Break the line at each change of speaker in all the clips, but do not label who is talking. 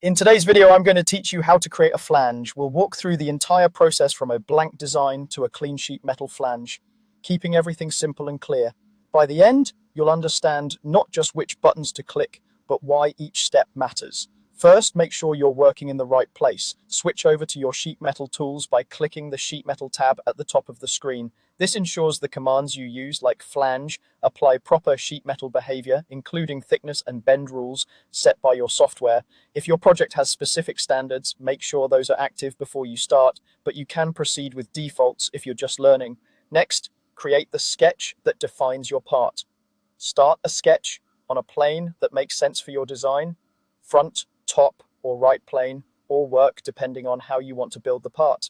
In today's video, I'm going to teach you how to create a flange. We'll walk through the entire process from a blank design to a clean sheet metal flange, keeping everything simple and clear. By the end, you'll understand not just which buttons to click, but why each step matters. First, make sure you're working in the right place. Switch over to your sheet metal tools by clicking the sheet metal tab at the top of the screen. This ensures the commands you use, like flange, apply proper sheet metal behavior, including thickness and bend rules set by your software. If your project has specific standards, make sure those are active before you start, but you can proceed with defaults if you're just learning. Next, create the sketch that defines your part. Start a sketch on a plane that makes sense for your design. Front, top, or right plane, all work depending on how you want to build the part.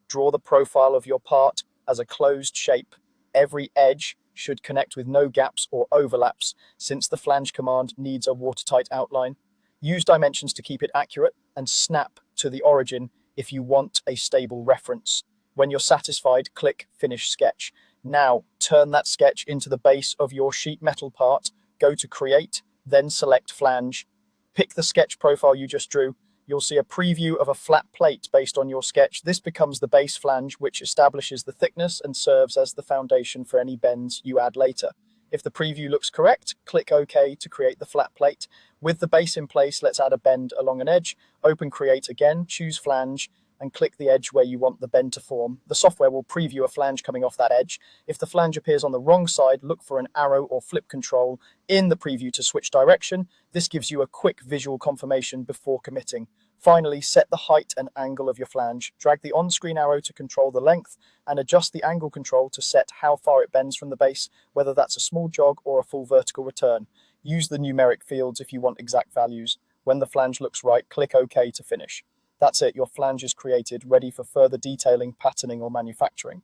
Draw the profile of your part as a closed shape. Every edge should connect with no gaps or overlaps, since the flange command needs a watertight outline. Use dimensions to keep it accurate, and snap to the origin if you want a stable reference. When you're satisfied, click Finish Sketch. Now, turn that sketch into the base of your sheet metal part. Go to Create, then select Flange. Pick the sketch profile you just drew. You'll see a preview of a flat plate based on your sketch. This becomes the base flange, which establishes the thickness and serves as the foundation for any bends you add later. If the preview looks correct, click OK to create the flat plate. With the base in place, let's add a bend along an edge. Open Create again, choose Flange, and click the edge where you want the bend to form. The software will preview a flange coming off that edge. If the flange appears on the wrong side, look for an arrow or flip control in the preview to switch direction. This gives you a quick visual confirmation before committing. Finally, set the height and angle of your flange. Drag the on-screen arrow to control the length and adjust the angle control to set how far it bends from the base, whether that's a small jog or a full vertical return. Use the numeric fields if you want exact values. When the flange looks right, click OK to finish. That's it, your flange is created, ready for further detailing, patterning, or manufacturing.